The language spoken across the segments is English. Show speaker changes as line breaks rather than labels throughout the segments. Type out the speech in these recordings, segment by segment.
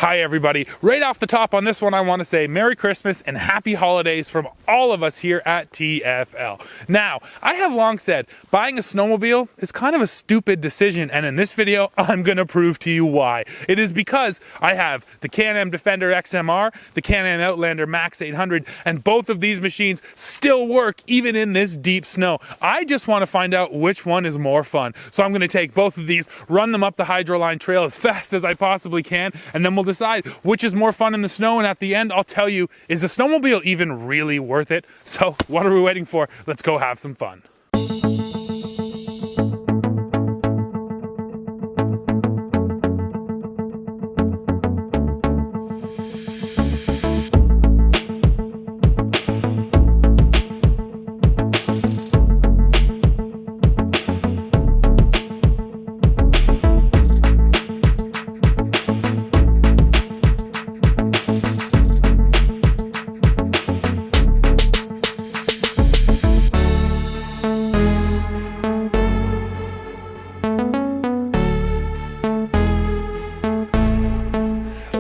Hi everybody. Right off the top on this one, I want to say Merry Christmas and Happy Holidays from all of us here at TFL. Now, I have long said buying a snowmobile is kind of a stupid decision, and in this video, I'm going to prove to you why. It is because I have the Can-Am Defender XMR, the Can-Am Outlander Max 800, and both of these machines still work even in this deep snow. I just want to find out which one is more fun. So I'm going to take both of these, run them up the Hydroline Trail as fast as I possibly can, and then we'll decide which is more fun in the snow, and at the end I'll tell you, is a snowmobile even really worth it? So what are we waiting for? Let's go have some fun.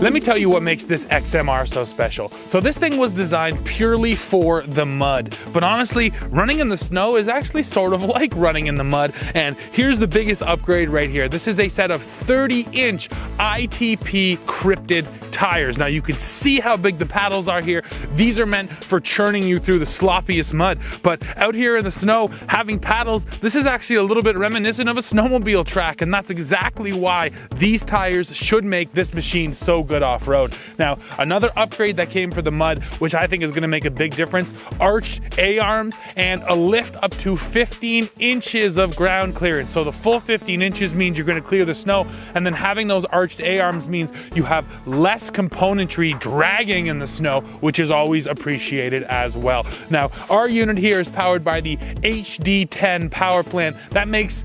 Let me tell you what makes this XMR so special. So this thing was designed purely for the mud, but honestly, running in the snow is actually sort of like running in the mud. And here's the biggest upgrade right here. This is a set of 30-inch Itp Cryptid Tires. Now you can see how big the paddles are here. These are meant for churning you through the sloppiest mud, but out here in the snow, having paddles, this is actually a little bit reminiscent of a snowmobile track, and that's exactly why these tires should make this machine so good off-road. Now, another upgrade that came for the mud, which I think is going to make a big difference, arched A-arms and a lift up to 15 inches of ground clearance. So the full 15 inches means you're going to clear the snow, and then having those arched A-arms means you have less componentry dragging in the snow, which is always appreciated as well. Now, our unit here is powered by the HD10 power plant. That means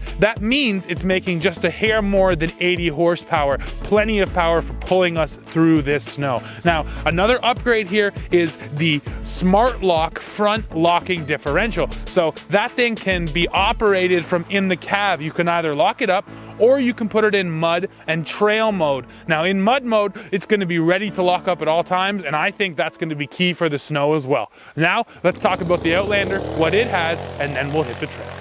it's making just a hair more than 80 horsepower, plenty of power for pulling us through this snow. Now, another upgrade here is the Smart Lock front locking differential. So that thing can be operated from in the cab. You can either lock it up or you can put it in mud and trail mode. Now in mud mode, it's going to be ready to lock up at all times, and I think that's going to be key for the snow as well. Now, let's talk about the Outlander, what it has, and then we'll hit the trail.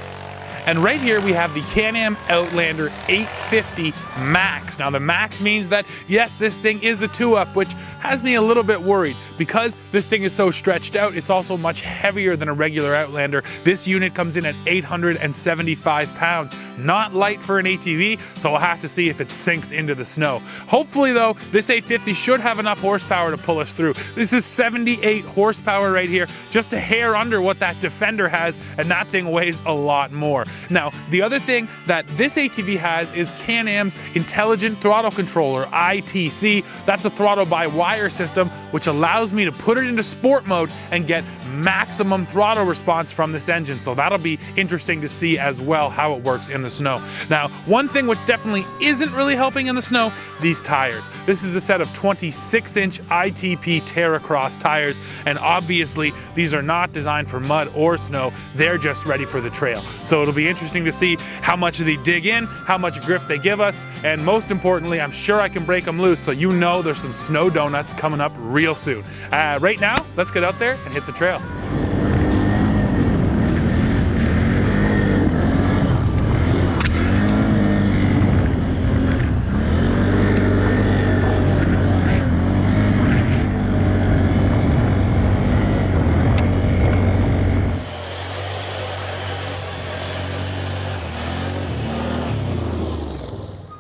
And right here we have the Can-Am Outlander 850 Max. Now the Max means that, yes, this thing is a 2-up, which has me a little bit worried. Because this thing is so stretched out, it's also much heavier than a regular Outlander. This unit comes in at 875 pounds. Not light for an ATV, so we'll have to see if it sinks into the snow. Hopefully though, this 850 should have enough horsepower to pull us through. This is 78 horsepower right here, just a hair under what that Defender has, and that thing weighs a lot more. Now, the other thing that this ATV has is Can-Am's Intelligent Throttle Controller, ITC. That's a throttle-by-wire system, which allows me to put it into sport mode and get maximum throttle response from this engine. So that'll be interesting to see as well how it works in the snow. Now, one thing which definitely isn't really helping in the snow, these tires. This is a set of 26-inch Itp Terracross tires, and obviously these are not designed for mud or snow. They're just ready for the trail. So it'll be interesting to see how much they dig in, how much grip they give us, and most importantly, I'm sure I can break them loose, so you know there's some snow donuts coming up real soon. Right now, let's get out there and hit the trail.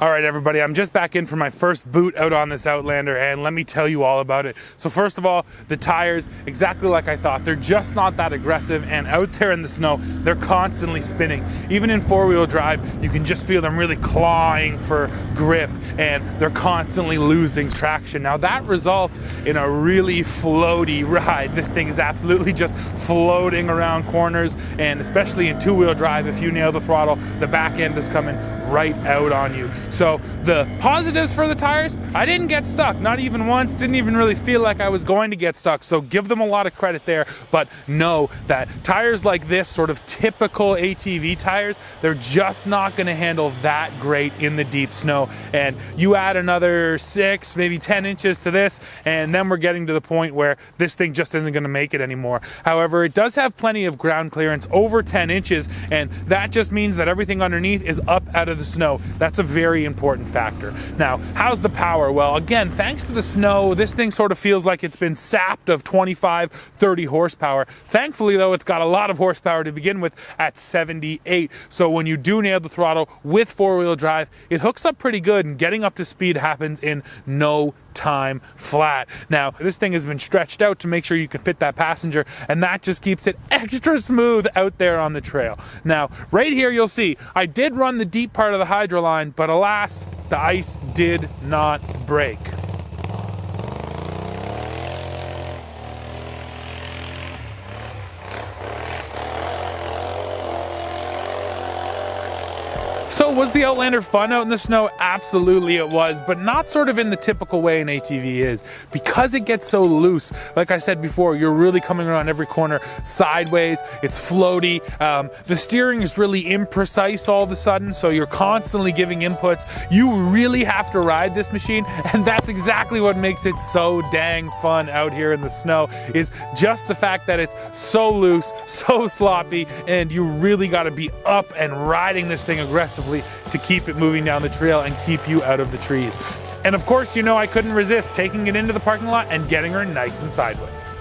All right, everybody, I'm just back in for my first boot out on this Outlander, and let me tell you all about it. So first of all, the tires, exactly like I thought. They're just not that aggressive, and out there in the snow, they're constantly spinning. Even in four-wheel drive, you can just feel them really clawing for grip, and they're constantly losing traction. Now that results in a really floaty ride. This thing is absolutely just floating around corners, and especially in two-wheel drive, if you nail the throttle, the back end is coming right out on you. So the positives for the tires, I didn't get stuck, not even once, didn't even really feel like I was going to get stuck. So give them a lot of credit there, but know that tires like this, sort of typical ATV tires, they're just not gonna handle that great in the deep snow. And you add another 6, maybe 10 inches to this, and then we're getting to the point where this thing just isn't gonna make it anymore. However, it does have plenty of ground clearance, over 10 inches, and that just means that everything underneath is up out of the snow. That's a very important factor. Now, how's the power? Well, again, thanks to the snow, this thing sort of feels like it's been sapped of 25, 30 horsepower. Thankfully, though, it's got a lot of horsepower to begin with at 78. So when you do nail the throttle with four-wheel drive, it hooks up pretty good, and getting up to speed happens in no time flat. Now, this thing has been stretched out to make sure you can fit that passenger, and that just keeps it extra smooth out there on the trail. Now, right here you'll see, I did run the deep part of the hydro line, but alas, the ice did not break. So was the Outlander fun out in the snow? Absolutely it was, but not sort of in the typical way an ATV is. Because it gets so loose, like I said before, you're really coming around every corner sideways, it's floaty, the steering is really imprecise all of a sudden, so you're constantly giving inputs. You really have to ride this machine, and that's exactly what makes it so dang fun out here in the snow, is just the fact that it's so loose, so sloppy, and you really gotta be up and riding this thing aggressively to keep it moving down the trail and keep you out of the trees. And of course, you know, I couldn't resist taking it into the parking lot and getting her nice and sideways.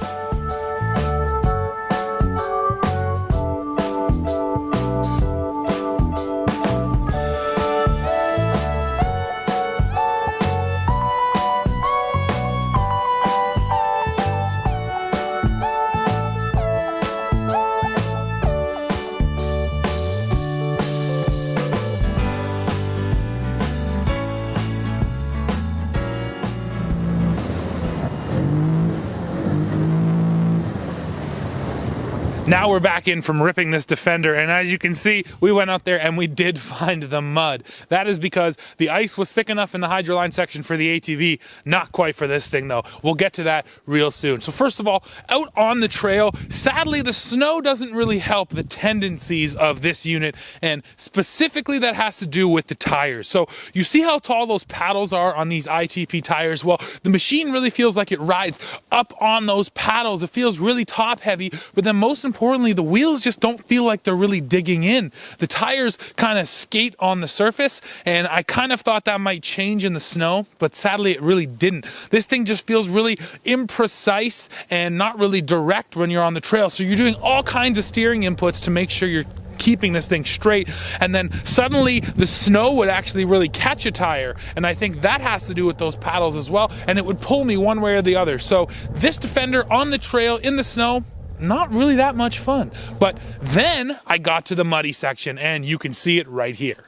Now we're back in from ripping this Defender, and as you can see, we went out there and we did find the mud. That is because the ice was thick enough in the hydroline section for the ATV, not quite for this thing though. We'll get to that real soon. So first of all, out on the trail, sadly the snow doesn't really help the tendencies of this unit, and specifically that has to do with the tires. So you see how tall those paddles are on these ITP tires? Well, the machine really feels like it rides up on those paddles. It feels really top heavy, but then most importantly, the wheels just don't feel like they're really digging in. The tires kind of skate on the surface, and I kind of thought that might change in the snow, but sadly it really didn't. This thing just feels really imprecise and not really direct when you're on the trail. So you're doing all kinds of steering inputs to make sure you're keeping this thing straight, and then suddenly the snow would actually really catch a tire, and I think that has to do with those paddles as well, and it would pull me one way or the other. So this Defender on the trail in the snow, not really that much fun. But then I got to the muddy section, and you can see it right here.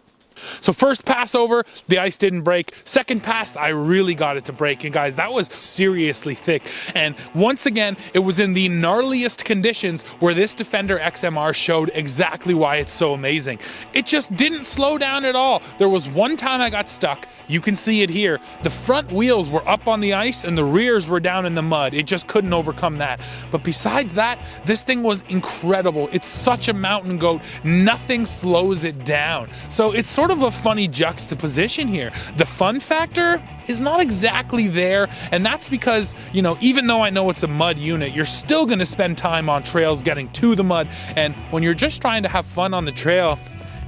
So first pass over, the ice didn't break. Second pass, I really got it to break. And guys, that was seriously thick. And once again, it was in the gnarliest conditions where this Defender XMR showed exactly why it's so amazing. It just didn't slow down at all. There was one time I got stuck. You can see it here. The front wheels were up on the ice and the rears were down in the mud. It just couldn't overcome that. But besides that, this thing was incredible. It's such a mountain goat. Nothing slows it down. So it's sort of a funny juxtaposition here. The fun factor is not exactly there, and that's because, you know, even though I know it's a mud unit, you're still going to spend time on trails getting to the mud, and when you're just trying to have fun on the trail,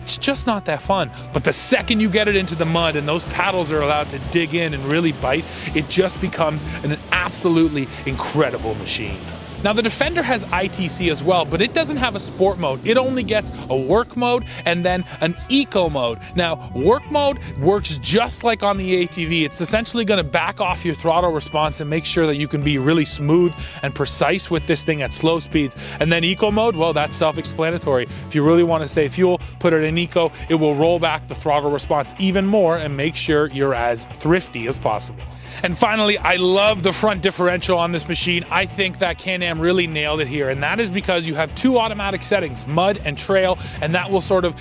it's just not that fun. But the second you get it into the mud and those paddles are allowed to dig in and really bite, it just becomes an absolutely incredible machine. Now the Defender has ITC as well, but it doesn't have a sport mode. It only gets a work mode and then an eco mode. Now work mode works just like on the ATV. It's essentially going to back off your throttle response and make sure that you can be really smooth and precise with this thing at slow speeds. And then eco mode, well, that's self-explanatory. If you really want to save fuel, put it in eco. It will roll back the throttle response even more and make sure you're as thrifty as possible. And finally, I love the front differential on this machine. I think that Can-Am Can-Am really nailed it here, and that is because you have 2 automatic settings, mud and trail, and that will sort of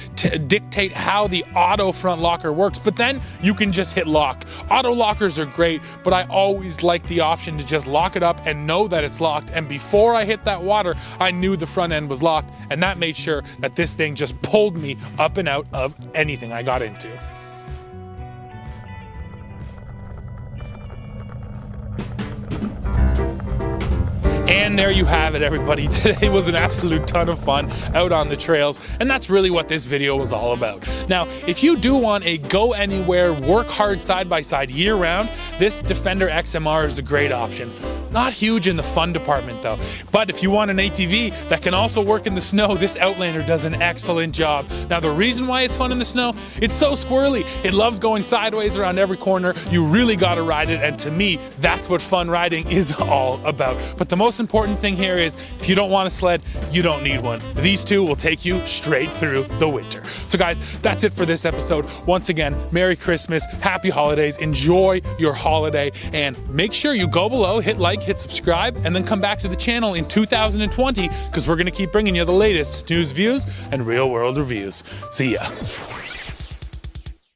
dictate how the auto front locker works, but then you can just hit lock. Auto lockers are great, but I always like the option to just lock it up and know that it's locked, and before I hit that water, I knew the front end was locked, and that made sure that this thing just pulled me up and out of anything I got into. And there you have it, everybody. Today was an absolute ton of fun out on the trails, and that's really what this video was all about. Now, if you do want a go anywhere, work hard side-by-side year-round, this Defender XMR is a great option. Not huge in the fun department though, but if you want an ATV that can also work in the snow, this Outlander does an excellent job. Now, the reason why it's fun in the snow, it's so squirrely. It loves going sideways around every corner. You really gotta ride it, and to me, that's what fun riding is all about. But the most important thing here is, if you don't want a sled, you don't need one. These two will take you straight through the winter. So guys, that's it for this episode. Once again, Merry Christmas, Happy Holidays, enjoy your holiday, and make sure you go below, hit like, hit subscribe, and then come back to the channel in 2020, because we're gonna keep bringing you the latest news, views, and real world reviews. See ya.